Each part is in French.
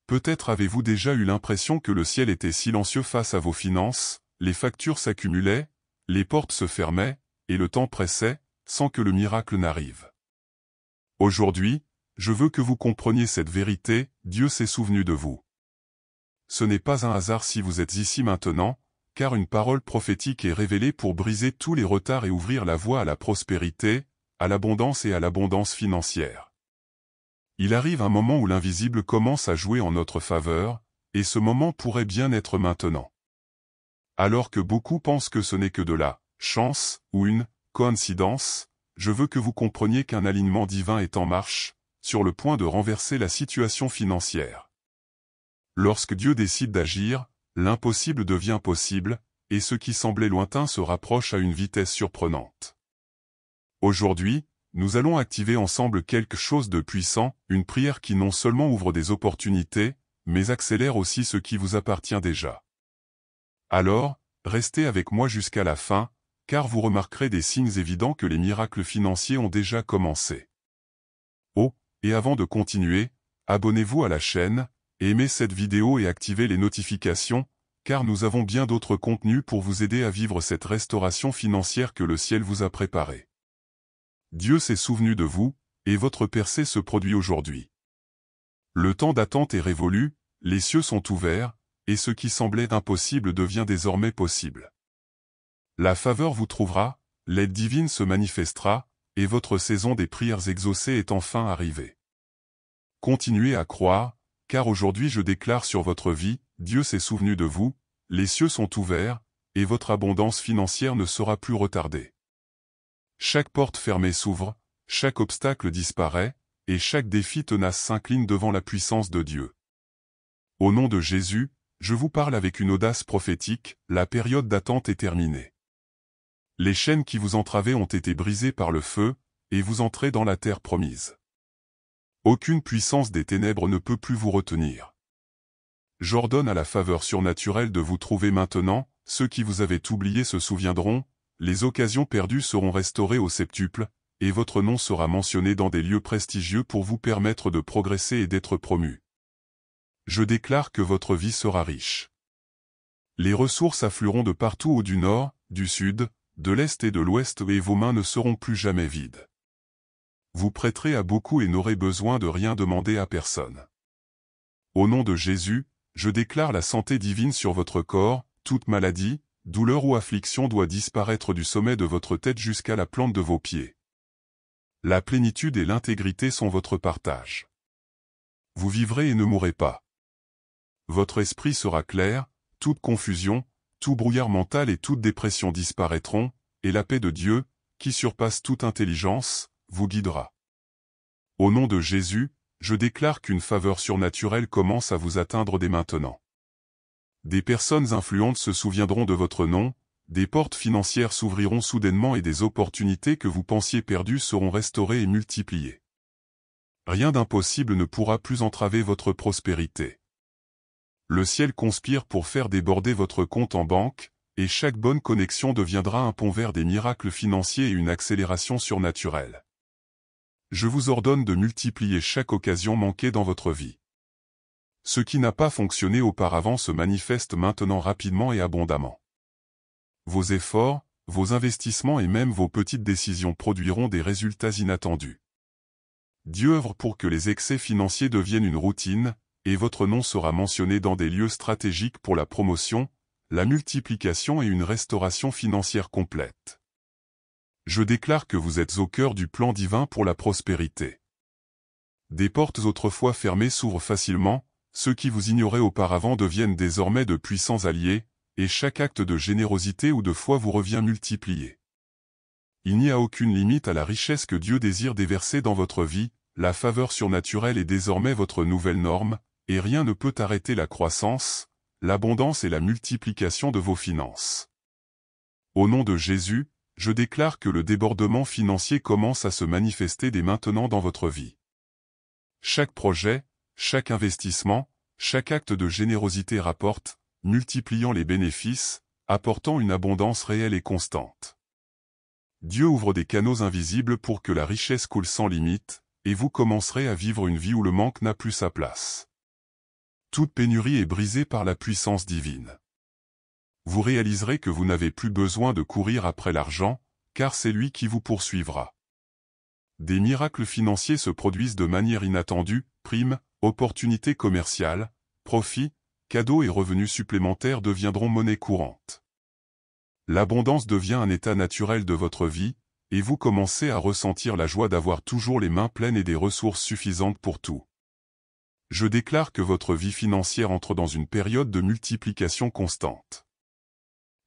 Peut-être avez-vous déjà eu l'impression que le ciel était silencieux face à vos finances, les factures s'accumulaient, les portes se fermaient, et le temps pressait, sans que le miracle n'arrive. Aujourd'hui, je veux que vous compreniez cette vérité, Dieu s'est souvenu de vous. Ce n'est pas un hasard si vous êtes ici maintenant, car une parole prophétique est révélée pour briser tous les retards et ouvrir la voie à la prospérité, à l'abondance et à l'abondance financière. Il arrive un moment où l'invisible commence à jouer en notre faveur, et ce moment pourrait bien être maintenant. Alors que beaucoup pensent que ce n'est que de la chance ou une coïncidence, je veux que vous compreniez qu'un alignement divin est en marche, sur le point de renverser la situation financière. Lorsque Dieu décide d'agir, l'impossible devient possible, et ce qui semblait lointain se rapproche à une vitesse surprenante. Aujourd'hui, nous allons activer ensemble quelque chose de puissant, une prière qui non seulement ouvre des opportunités, mais accélère aussi ce qui vous appartient déjà. Alors, restez avec moi jusqu'à la fin, car vous remarquerez des signes évidents que les miracles financiers ont déjà commencé. Oh, et avant de continuer, abonnez-vous à la chaîne, aimez cette vidéo et activez les notifications, car nous avons bien d'autres contenus pour vous aider à vivre cette restauration financière que le ciel vous a préparée. Dieu s'est souvenu de vous, et votre percée se produit aujourd'hui. Le temps d'attente est révolu, les cieux sont ouverts, et ce qui semblait impossible devient désormais possible. La faveur vous trouvera, l'aide divine se manifestera, et votre saison des prières exaucées est enfin arrivée. Continuez à croire, car aujourd'hui je déclare sur votre vie, Dieu s'est souvenu de vous, les cieux sont ouverts, et votre abondance financière ne sera plus retardée. Chaque porte fermée s'ouvre, chaque obstacle disparaît, et chaque défi tenace s'incline devant la puissance de Dieu. Au nom de Jésus, je vous parle avec une audace prophétique, la période d'attente est terminée. Les chaînes qui vous entravaient ont été brisées par le feu, et vous entrez dans la terre promise. Aucune puissance des ténèbres ne peut plus vous retenir. J'ordonne à la faveur surnaturelle de vous trouver maintenant, ceux qui vous avaient oublié se souviendront, les occasions perdues seront restaurées au septuple, et votre nom sera mentionné dans des lieux prestigieux pour vous permettre de progresser et d'être promu. Je déclare que votre vie sera riche. Les ressources afflueront de partout au du nord, du sud, de l'est et de l'ouest et vos mains ne seront plus jamais vides. Vous prêterez à beaucoup et n'aurez besoin de rien demander à personne. Au nom de Jésus, je déclare la santé divine sur votre corps, toute maladie, douleur ou affliction doit disparaître du sommet de votre tête jusqu'à la plante de vos pieds. La plénitude et l'intégrité sont votre partage. Vous vivrez et ne mourrez pas. Votre esprit sera clair, toute confusion, tout brouillard mental et toute dépression disparaîtront, et la paix de Dieu, qui surpasse toute intelligence, vous guidera. Au nom de Jésus, je déclare qu'une faveur surnaturelle commence à vous atteindre dès maintenant. Des personnes influentes se souviendront de votre nom, des portes financières s'ouvriront soudainement et des opportunités que vous pensiez perdues seront restaurées et multipliées. Rien d'impossible ne pourra plus entraver votre prospérité. Le ciel conspire pour faire déborder votre compte en banque, et chaque bonne connexion deviendra un pont vers des miracles financiers et une accélération surnaturelle. Je vous ordonne de multiplier chaque occasion manquée dans votre vie. Ce qui n'a pas fonctionné auparavant se manifeste maintenant rapidement et abondamment. Vos efforts, vos investissements et même vos petites décisions produiront des résultats inattendus. Dieu œuvre pour que les excès financiers deviennent une routine, et votre nom sera mentionné dans des lieux stratégiques pour la promotion, la multiplication et une restauration financière complète. Je déclare que vous êtes au cœur du plan divin pour la prospérité. Des portes autrefois fermées s'ouvrent facilement, ceux qui vous ignoraient auparavant deviennent désormais de puissants alliés, et chaque acte de générosité ou de foi vous revient multiplié. Il n'y a aucune limite à la richesse que Dieu désire déverser dans votre vie, la faveur surnaturelle est désormais votre nouvelle norme, et rien ne peut arrêter la croissance, l'abondance et la multiplication de vos finances. Au nom de Jésus, je déclare que le débordement financier commence à se manifester dès maintenant dans votre vie. Chaque projet, chaque investissement, chaque acte de générosité rapporte, multipliant les bénéfices, apportant une abondance réelle et constante. Dieu ouvre des canaux invisibles pour que la richesse coule sans limite, et vous commencerez à vivre une vie où le manque n'a plus sa place. Toute pénurie est brisée par la puissance divine. Vous réaliserez que vous n'avez plus besoin de courir après l'argent, car c'est lui qui vous poursuivra. Des miracles financiers se produisent de manière inattendue, primes, opportunités commerciales, profits, cadeaux et revenus supplémentaires deviendront monnaie courante. L'abondance devient un état naturel de votre vie, et vous commencez à ressentir la joie d'avoir toujours les mains pleines et des ressources suffisantes pour tout. Je déclare que votre vie financière entre dans une période de multiplication constante.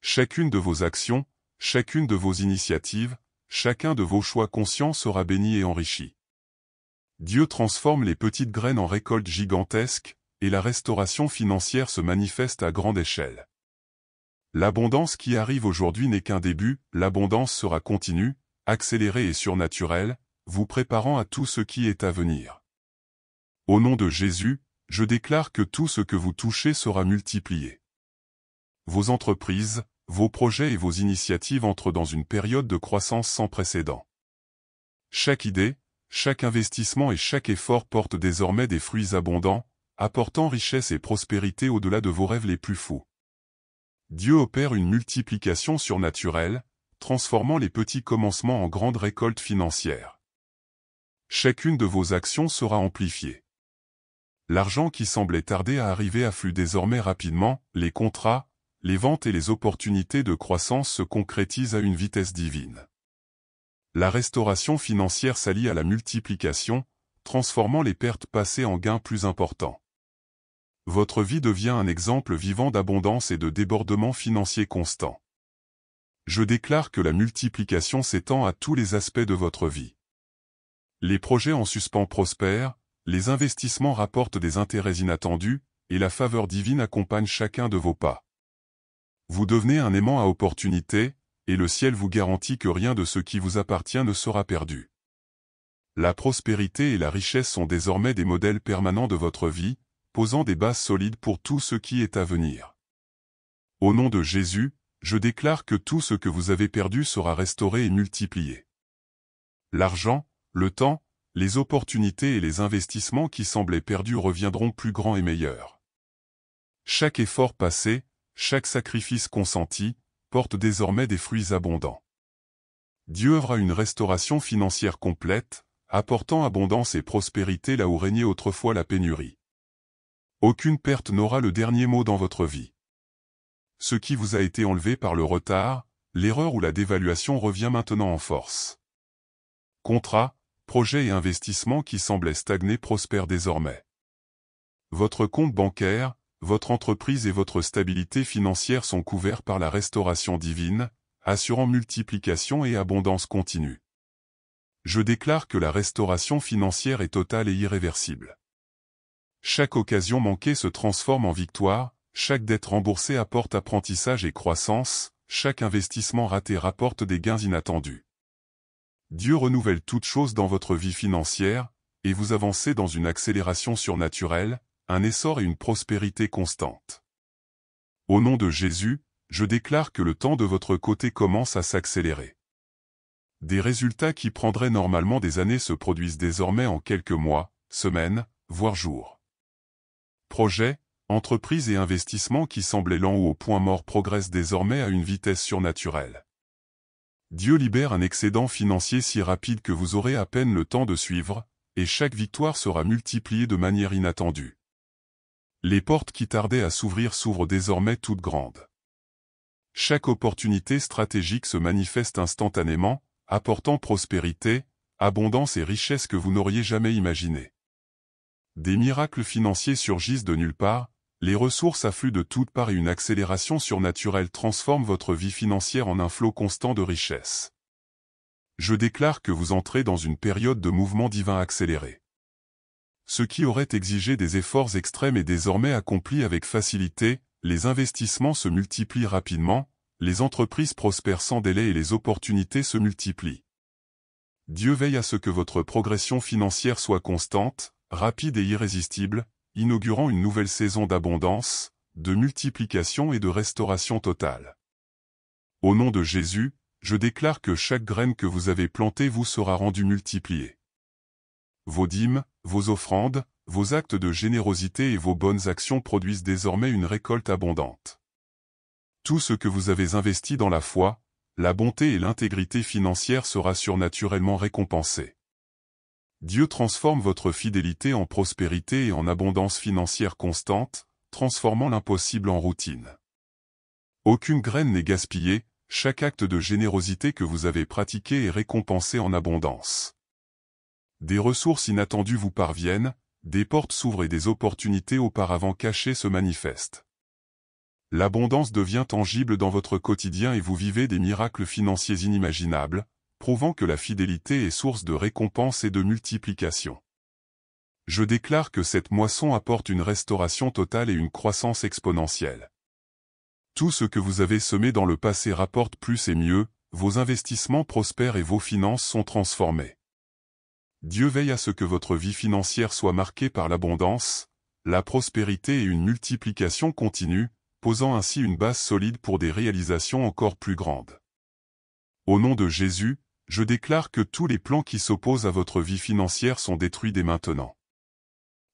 Chacune de vos actions, chacune de vos initiatives, chacun de vos choix conscients sera béni et enrichi. Dieu transforme les petites graines en récoltes gigantesques, et la restauration financière se manifeste à grande échelle. L'abondance qui arrive aujourd'hui n'est qu'un début, l'abondance sera continue, accélérée et surnaturelle, vous préparant à tout ce qui est à venir. Au nom de Jésus, je déclare que tout ce que vous touchez sera multiplié. Vos entreprises, vos projets et vos initiatives entrent dans une période de croissance sans précédent. Chaque idée, chaque investissement et chaque effort portent désormais des fruits abondants, apportant richesse et prospérité au-delà de vos rêves les plus fous. Dieu opère une multiplication surnaturelle, transformant les petits commencements en grandes récoltes financières. Chacune de vos actions sera amplifiée. L'argent qui semblait tarder à arriver afflue désormais rapidement, les contrats, les ventes et les opportunités de croissance se concrétisent à une vitesse divine. La restauration financière s'allie à la multiplication, transformant les pertes passées en gains plus importants. Votre vie devient un exemple vivant d'abondance et de débordement financier constant. Je déclare que la multiplication s'étend à tous les aspects de votre vie. Les projets en suspens prospèrent, les investissements rapportent des intérêts inattendus, et la faveur divine accompagne chacun de vos pas. Vous devenez un aimant à opportunités, et le ciel vous garantit que rien de ce qui vous appartient ne sera perdu. La prospérité et la richesse sont désormais des modèles permanents de votre vie, posant des bases solides pour tout ce qui est à venir. Au nom de Jésus, je déclare que tout ce que vous avez perdu sera restauré et multiplié. L'argent, le temps, les opportunités et les investissements qui semblaient perdus reviendront plus grands et meilleurs. Chaque effort passé, chaque sacrifice consenti, porte désormais des fruits abondants. Dieu œuvre à une restauration financière complète, apportant abondance et prospérité là où régnait autrefois la pénurie. Aucune perte n'aura le dernier mot dans votre vie. Ce qui vous a été enlevé par le retard, l'erreur ou la dévaluation revient maintenant en force. Contrats, projets et investissements qui semblaient stagner prospèrent désormais. Votre compte bancaire, votre entreprise et votre stabilité financière sont couverts par la restauration divine, assurant multiplication et abondance continue. Je déclare que la restauration financière est totale et irréversible. Chaque occasion manquée se transforme en victoire, chaque dette remboursée apporte apprentissage et croissance, chaque investissement raté rapporte des gains inattendus. Dieu renouvelle toutes choses dans votre vie financière, et vous avancez dans une accélération surnaturelle, un essor et une prospérité constante. Au nom de Jésus, je déclare que le temps de votre côté commence à s'accélérer. Des résultats qui prendraient normalement des années se produisent désormais en quelques mois, semaines, voire jours. Projets, entreprises et investissements qui semblaient lents ou au point mort progressent désormais à une vitesse surnaturelle. Dieu libère un excédent financier si rapide que vous aurez à peine le temps de suivre, et chaque victoire sera multipliée de manière inattendue. Les portes qui tardaient à s'ouvrir s'ouvrent désormais toutes grandes. Chaque opportunité stratégique se manifeste instantanément, apportant prospérité, abondance et richesse que vous n'auriez jamais imaginées. Des miracles financiers surgissent de nulle part, les ressources affluent de toutes parts et une accélération surnaturelle transforme votre vie financière en un flot constant de richesse. Je déclare que vous entrez dans une période de mouvement divin accéléré. Ce qui aurait exigé des efforts extrêmes est désormais accompli avec facilité, les investissements se multiplient rapidement, les entreprises prospèrent sans délai et les opportunités se multiplient. Dieu veille à ce que votre progression financière soit constante, rapide et irrésistible, inaugurant une nouvelle saison d'abondance, de multiplication et de restauration totale. Au nom de Jésus, je déclare que chaque graine que vous avez plantée vous sera rendue multipliée. Vos dîmes, vos offrandes, vos actes de générosité et vos bonnes actions produisent désormais une récolte abondante. Tout ce que vous avez investi dans la foi, la bonté et l'intégrité financière sera surnaturellement récompensé. Dieu transforme votre fidélité en prospérité et en abondance financière constante, transformant l'impossible en routine. Aucune graine n'est gaspillée, chaque acte de générosité que vous avez pratiqué est récompensé en abondance. Des ressources inattendues vous parviennent, des portes s'ouvrent et des opportunités auparavant cachées se manifestent. L'abondance devient tangible dans votre quotidien et vous vivez des miracles financiers inimaginables, prouvant que la fidélité est source de récompense et de multiplication. Je déclare que cette moisson apporte une restauration totale et une croissance exponentielle. Tout ce que vous avez semé dans le passé rapporte plus et mieux, vos investissements prospèrent et vos finances sont transformées. Dieu veille à ce que votre vie financière soit marquée par l'abondance, la prospérité et une multiplication continue, posant ainsi une base solide pour des réalisations encore plus grandes. Au nom de Jésus, je déclare que tous les plans qui s'opposent à votre vie financière sont détruits dès maintenant.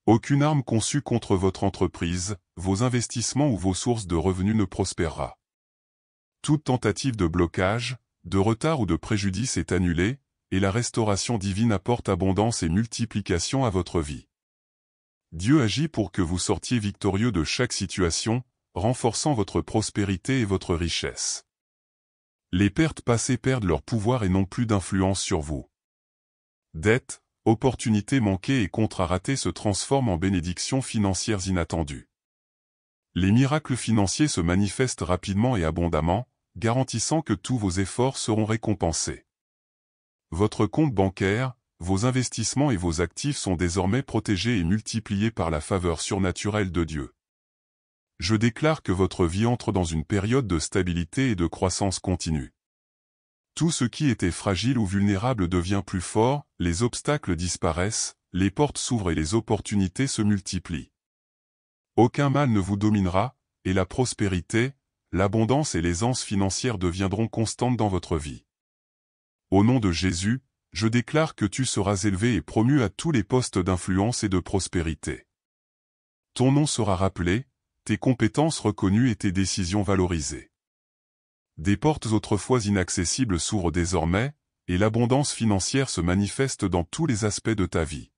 Aucune arme conçue contre votre entreprise, vos investissements ou vos sources de revenus ne prospérera. Toute tentative de blocage, de retard ou de préjudice est annulée, et la restauration divine apporte abondance et multiplication à votre vie. Dieu agit pour que vous sortiez victorieux de chaque situation, renforçant votre prospérité et votre richesse. Les pertes passées perdent leur pouvoir et n'ont plus d'influence sur vous. Dettes, opportunités manquées et contrats ratés se transforment en bénédictions financières inattendues. Les miracles financiers se manifestent rapidement et abondamment, garantissant que tous vos efforts seront récompensés. Votre compte bancaire, vos investissements et vos actifs sont désormais protégés et multipliés par la faveur surnaturelle de Dieu. Je déclare que votre vie entre dans une période de stabilité et de croissance continue. Tout ce qui était fragile ou vulnérable devient plus fort, les obstacles disparaissent, les portes s'ouvrent et les opportunités se multiplient. Aucun mal ne vous dominera, et la prospérité, l'abondance et l'aisance financière deviendront constantes dans votre vie. Au nom de Jésus, je déclare que tu seras élevé et promu à tous les postes d'influence et de prospérité. Ton nom sera rappelé, tes compétences reconnues et tes décisions valorisées. Des portes autrefois inaccessibles s'ouvrent désormais, et l'abondance financière se manifeste dans tous les aspects de ta vie.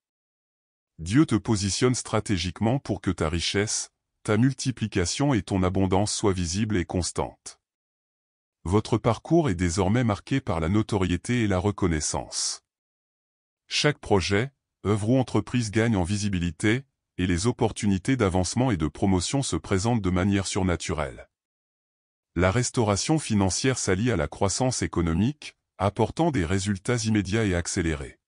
Dieu te positionne stratégiquement pour que ta richesse, ta multiplication et ton abondance soient visibles et constantes. Votre parcours est désormais marqué par la notoriété et la reconnaissance. Chaque projet, œuvre ou entreprise gagne en visibilité, et les opportunités d'avancement et de promotion se présentent de manière surnaturelle. La restauration financière s'allie à la croissance économique, apportant des résultats immédiats et accélérés.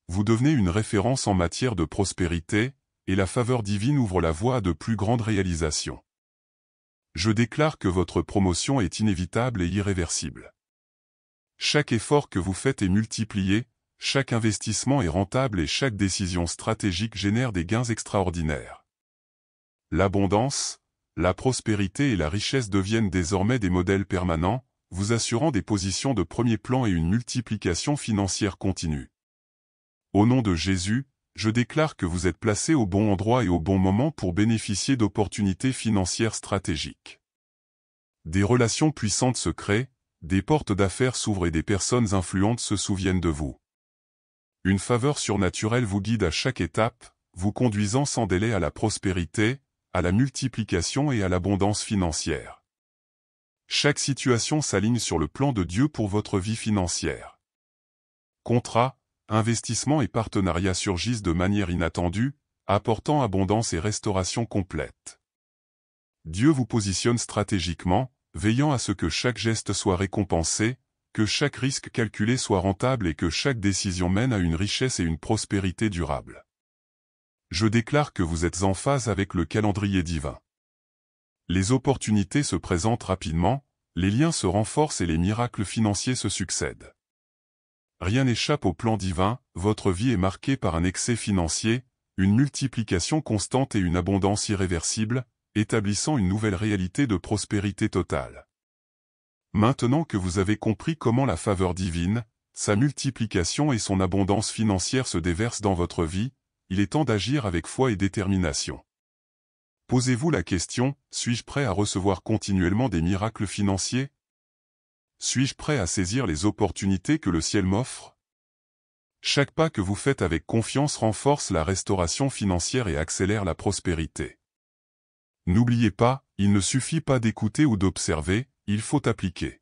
Vous devenez une référence en matière de prospérité, et la faveur divine ouvre la voie à de plus grandes réalisations. Je déclare que votre promotion est inévitable et irréversible. Chaque effort que vous faites est multiplié, chaque investissement est rentable et chaque décision stratégique génère des gains extraordinaires. L'abondance, la prospérité et la richesse deviennent désormais des modèles permanents, vous assurant des positions de premier plan et une multiplication financière continue. Au nom de Jésus, je déclare que vous êtes placé au bon endroit et au bon moment pour bénéficier d'opportunités financières stratégiques. Des relations puissantes se créent, des portes d'affaires s'ouvrent et des personnes influentes se souviennent de vous. Une faveur surnaturelle vous guide à chaque étape, vous conduisant sans délai à la prospérité, à la multiplication et à l'abondance financière. Chaque situation s'aligne sur le plan de Dieu pour votre vie financière. Contrats, investissements et partenariats surgissent de manière inattendue, apportant abondance et restauration complète. Dieu vous positionne stratégiquement, veillant à ce que chaque geste soit récompensé, que chaque risque calculé soit rentable et que chaque décision mène à une richesse et une prospérité durable. Je déclare que vous êtes en phase avec le calendrier divin. Les opportunités se présentent rapidement, les liens se renforcent et les miracles financiers se succèdent. Rien n'échappe au plan divin, votre vie est marquée par un excès financier, une multiplication constante et une abondance irréversible, établissant une nouvelle réalité de prospérité totale. Maintenant que vous avez compris comment la faveur divine, sa multiplication et son abondance financière se déversent dans votre vie, il est temps d'agir avec foi et détermination. Posez-vous la question, suis-je prêt à recevoir continuellement des miracles financiers? Suis-je prêt à saisir les opportunités que le ciel m'offre? Chaque pas que vous faites avec confiance renforce la restauration financière et accélère la prospérité. N'oubliez pas, il ne suffit pas d'écouter ou d'observer, il faut appliquer.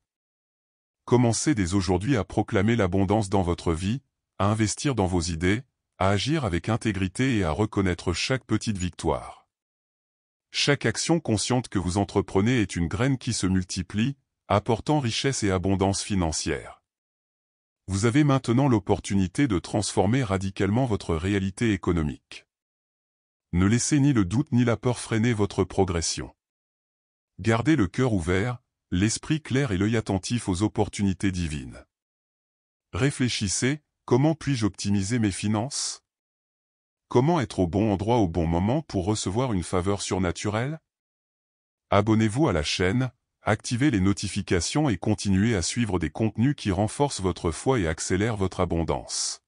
Commencez dès aujourd'hui à proclamer l'abondance dans votre vie, à investir dans vos idées, à agir avec intégrité et à reconnaître chaque petite victoire. Chaque action consciente que vous entreprenez est une graine qui se multiplie, apportant richesse et abondance financière. Vous avez maintenant l'opportunité de transformer radicalement votre réalité économique. Ne laissez ni le doute ni la peur freiner votre progression. Gardez le cœur ouvert, l'esprit clair et l'œil attentif aux opportunités divines. Réfléchissez, comment puis-je optimiser mes finances? Comment être au bon endroit au bon moment pour recevoir une faveur surnaturelle? Abonnez-vous à la chaîne, activez les notifications et continuez à suivre des contenus qui renforcent votre foi et accélèrent votre abondance.